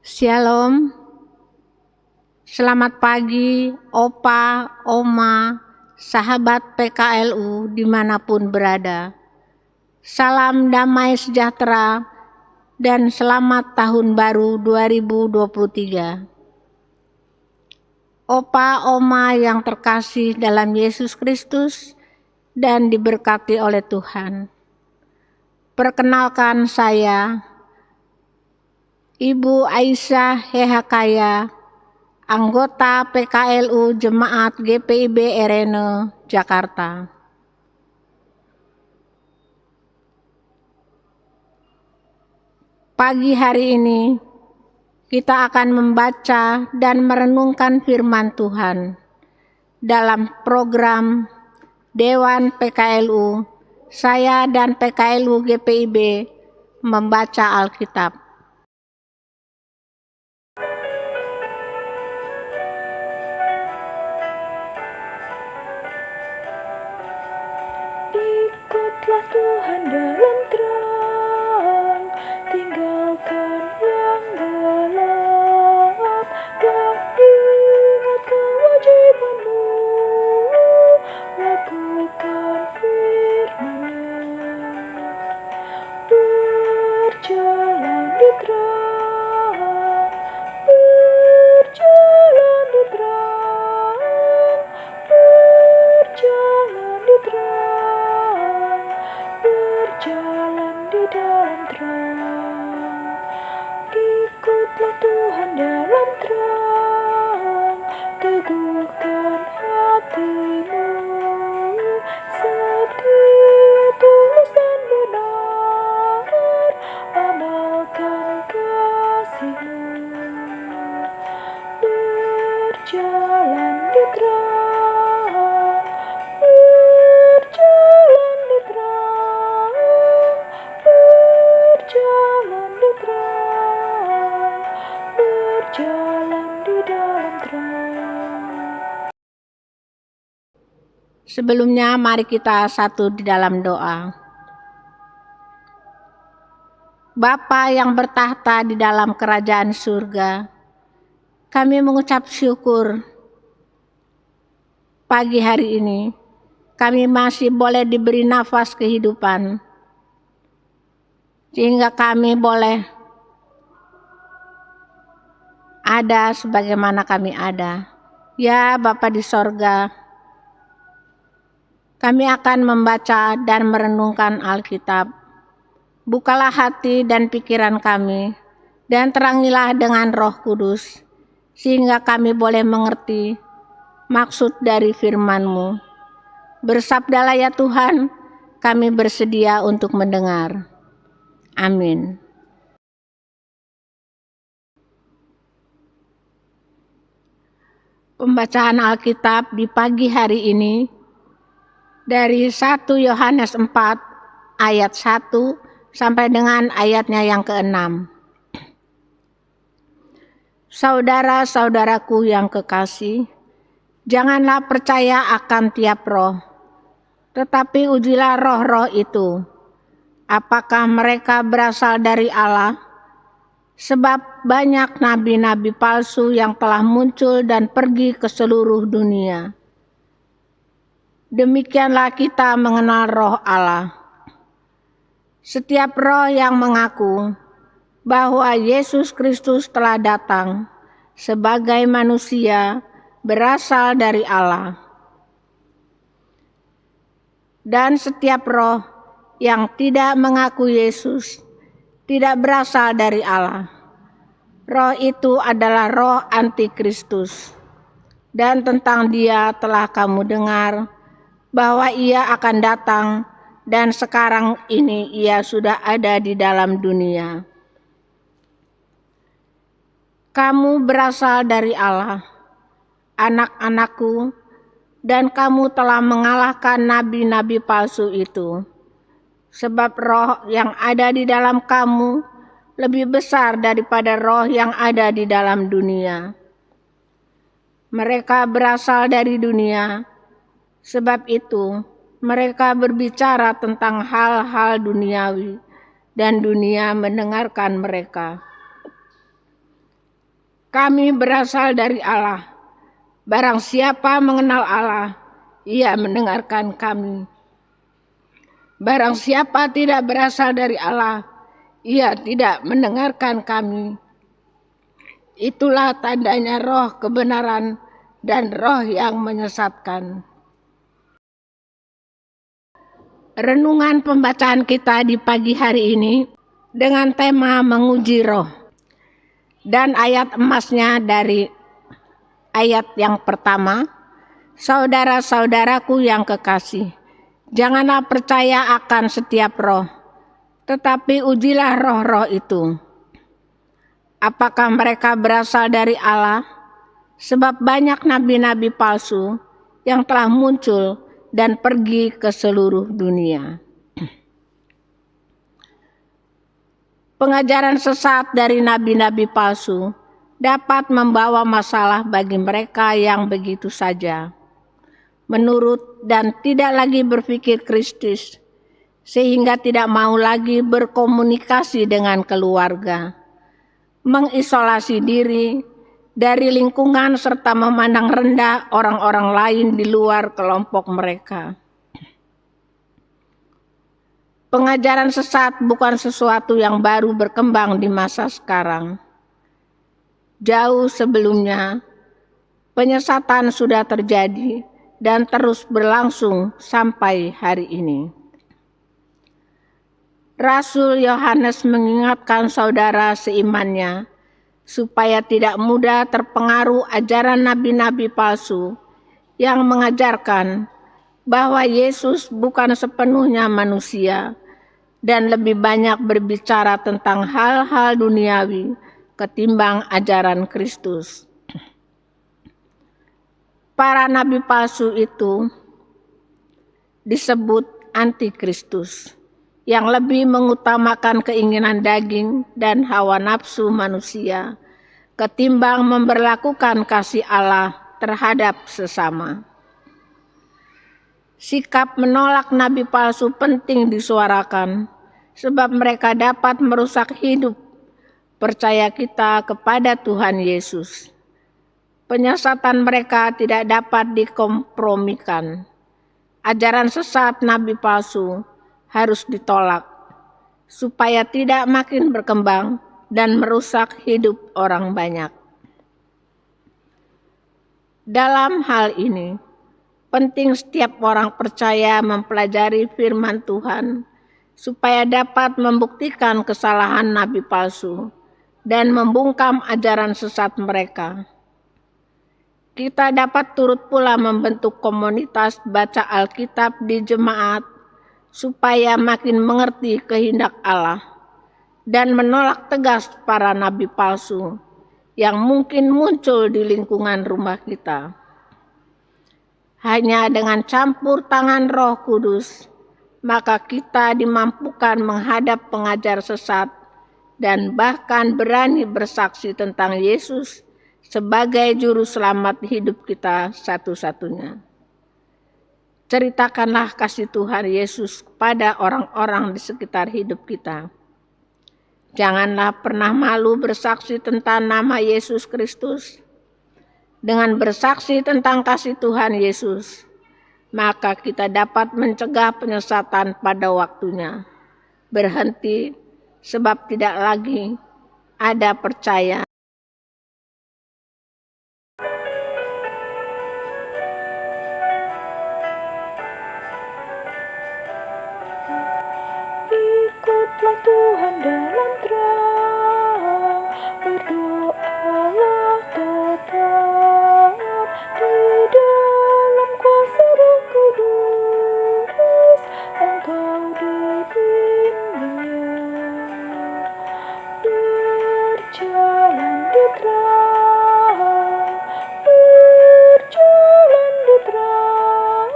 Shalom, selamat pagi, Opa, Oma, sahabat PKLU dimanapun berada. Salam damai sejahtera dan selamat tahun baru 2023. Opa, Oma yang terkasih dalam Yesus Kristus dan diberkati oleh Tuhan. Perkenalkan saya, Ibu Aisyah Hehakaya, anggota PKLU Jemaat GPIB Erene, Jakarta. Pagi hari ini, kita akan membaca dan merenungkan firman Tuhan dalam program Dewan PKLU. Saya dan PKLU GPIB membaca Alkitab. Ikutlah Tuhan dalam terang, tinggalkan yang gelap, dan ingat kewajibanmu, lakukan firman-Nya. Berjalan di terang, berjalan di terang, berjalan di terang, berjalan di dalam terang. Ikutlah Tuhan dalam terang, teguhkan hatimu, setia, tulus dan benar, amalkan kasih-Mu. Berjalan di terang, berjalan di terang, berjalan di terang, berjalan di dalam terang. Sebelumnya mari kita satu di dalam doa. Bapa yang bertahta di dalam kerajaan surga, kami mengucap syukur pagi hari ini kami masih boleh diberi nafas kehidupan, sehingga kami boleh ada sebagaimana kami ada. Ya Bapa di sorga, kami akan membaca dan merenungkan Alkitab. Bukalah hati dan pikiran kami, dan terangilah dengan Roh Kudus, sehingga kami boleh mengerti maksud dari firman-Mu. Bersabdalah ya Tuhan, kami bersedia untuk mendengar. Amin. Pembacaan Alkitab di pagi hari ini dari 1 Yohanes 4 ayat 1 sampai dengan ayatnya yang ke-6. Saudara-saudaraku yang kekasih, janganlah percaya akan tiap roh, tetapi ujilah roh-roh itu, apakah mereka berasal dari Allah, sebab banyak nabi-nabi palsu yang telah muncul dan pergi ke seluruh dunia. Demikianlah kita mengenal roh Allah. Setiap roh yang mengaku bahwa Yesus Kristus telah datang sebagai manusia berasal dari Allah. Dan setiap roh yang tidak mengaku Yesus tidak berasal dari Allah. Roh itu adalah roh antikristus. Dan tentang dia telah kamu dengar bahwa ia akan datang, dan sekarang ini ia sudah ada di dalam dunia. Kamu berasal dari Allah, anak-anakku, dan kamu telah mengalahkan nabi-nabi palsu itu. Sebab roh yang ada di dalam kamu lebih besar daripada roh yang ada di dalam dunia. Mereka berasal dari dunia, sebab itu mereka berbicara tentang hal-hal duniawi, dan dunia mendengarkan mereka. Kami berasal dari Allah. Barang siapa mengenal Allah, ia mendengarkan kami. Barang siapa tidak berasal dari Allah, ia tidak mendengarkan kami. Itulah tandanya roh kebenaran dan roh yang menyesatkan. Renungan pembacaan kita di pagi hari ini dengan tema menguji roh. Dan ayat emasnya dari ayat yang pertama, saudara-saudaraku yang kekasih, janganlah percaya akan setiap roh, tetapi ujilah roh-roh itu. Apakah mereka berasal dari Allah? Sebab banyak nabi-nabi palsu yang telah muncul dan pergi ke seluruh dunia. Pengajaran sesat dari nabi-nabi palsu dapat membawa masalah bagi mereka yang begitu saja menurut dan tidak lagi berpikir Kristus, sehingga tidak mau lagi berkomunikasi dengan keluarga, mengisolasi diri dari lingkungan serta memandang rendah orang-orang lain di luar kelompok mereka. Pengajaran sesat bukan sesuatu yang baru berkembang di masa sekarang. Jauh sebelumnya, penyesatan sudah terjadi dan terus berlangsung sampai hari ini. Rasul Yohanes mengingatkan saudara seimannya supaya tidak mudah terpengaruh ajaran nabi-nabi palsu yang mengajarkan bahwa Yesus bukan sepenuhnya manusia dan lebih banyak berbicara tentang hal-hal duniawi ketimbang ajaran Kristus. Para nabi palsu itu disebut antikristus, yang lebih mengutamakan keinginan daging dan hawa nafsu manusia ketimbang memberlakukan kasih Allah terhadap sesama. Sikap menolak nabi palsu penting disuarakan, sebab mereka dapat merusak hidup percaya kita kepada Tuhan Yesus. Penyesatan mereka tidak dapat dikompromikan. Ajaran sesat nabi palsu harus ditolak, supaya tidak makin berkembang dan merusak hidup orang banyak. Dalam hal ini, penting setiap orang percaya mempelajari firman Tuhan supaya dapat membuktikan kesalahan nabi palsu dan membungkam ajaran sesat mereka. Kita dapat turut pula membentuk komunitas baca Alkitab di jemaat supaya makin mengerti kehendak Allah dan menolak tegas para nabi palsu yang mungkin muncul di lingkungan rumah kita. Hanya dengan campur tangan Roh Kudus, maka kita dimampukan menghadap pengajar sesat dan bahkan berani bersaksi tentang Yesus sebagai juru selamat hidup kita satu-satunya. Ceritakanlah kasih Tuhan Yesus kepada orang-orang di sekitar hidup kita. Janganlah pernah malu bersaksi tentang nama Yesus Kristus. Dengan bersaksi tentang kasih Tuhan Yesus, maka kita dapat mencegah penyesatan pada waktunya. Berhenti sebab tidak lagi ada percaya. Ikutlah Tuhan dalam terang, berdoalah tetap di dalam kuasa Roh Kudus, engkau dibimbingnya. Berjalan di terang, berjalan di terang,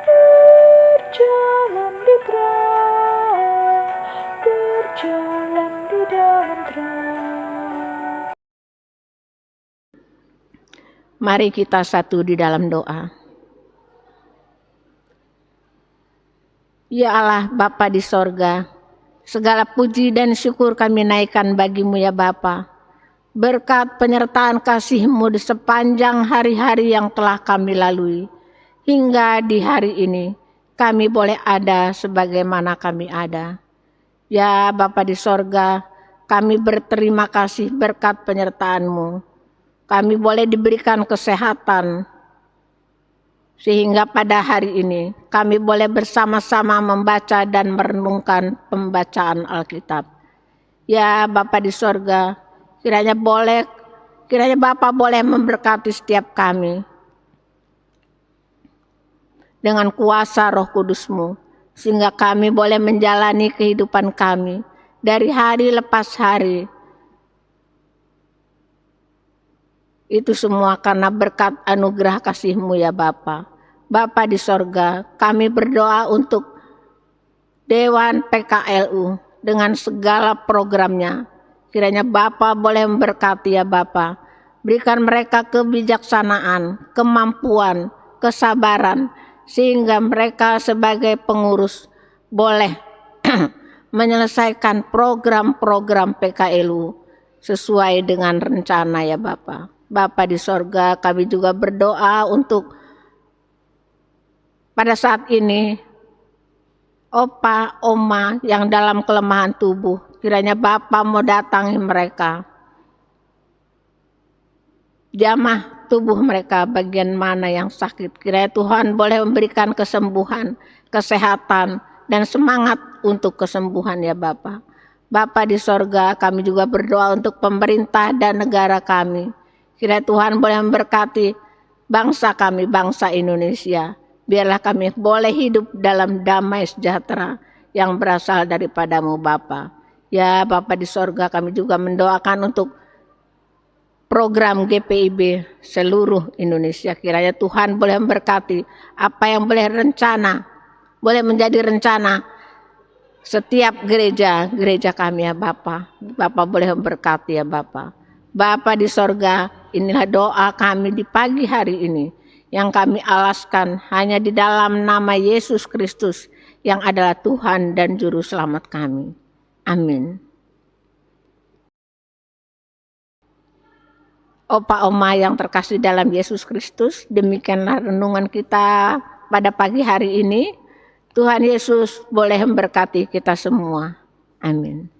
berjalan di terang, berjalan di dalam terang. Mari kita satu di dalam doa. Ya Allah, Bapa di sorga, segala puji dan syukur kami naikkan bagimu ya Bapa, berkat penyertaan kasih-Mu di sepanjang hari-hari yang telah kami lalui, hingga di hari ini kami boleh ada sebagaimana kami ada. Ya Bapa di sorga, kami berterima kasih berkat penyertaan-Mu. Kami boleh diberikan kesehatan, sehingga pada hari ini kami boleh bersama-sama membaca dan merenungkan pembacaan Alkitab. Ya Bapa di sorga, kiranya Bapa boleh memberkati setiap kami dengan kuasa Roh Kudus-Mu, sehingga kami boleh menjalani kehidupan kami dari hari lepas hari. Itu semua karena berkat anugerah kasih-Mu ya Bapa. Bapa di sorga, kami berdoa untuk Dewan PKLU dengan segala programnya. Kiranya Bapa boleh memberkati ya Bapa. Berikan mereka kebijaksanaan, kemampuan, kesabaran, sehingga mereka sebagai pengurus boleh menyelesaikan program-program PKLU sesuai dengan rencana ya Bapa. Bapa di sorga, kami juga berdoa untuk pada saat ini opa, oma yang dalam kelemahan tubuh, kiranya Bapa mau datangi mereka. Jamah tubuh mereka bagian mana yang sakit. Kiranya Tuhan boleh memberikan kesembuhan, kesehatan, dan semangat untuk kesembuhan ya Bapa. Bapa di sorga, kami juga berdoa untuk pemerintah dan negara kami. Kiranya Tuhan boleh memberkati bangsa kami, bangsa Indonesia. Biarlah kami boleh hidup dalam damai sejahtera yang berasal daripada-Mu Bapa. Ya Bapa di sorga, kami juga mendoakan untuk program GPIB seluruh Indonesia. Kiranya Tuhan boleh memberkati apa yang boleh menjadi rencana setiap gereja kami ya Bapa. Bapa boleh memberkati ya Bapa. Bapa di sorga, inilah doa kami di pagi hari ini yang kami alaskan hanya di dalam nama Yesus Kristus yang adalah Tuhan dan Juru Selamat kami. Amin. Opa oma yang terkasih dalam Yesus Kristus, demikianlah renungan kita pada pagi hari ini. Tuhan Yesus boleh memberkati kita semua. Amin.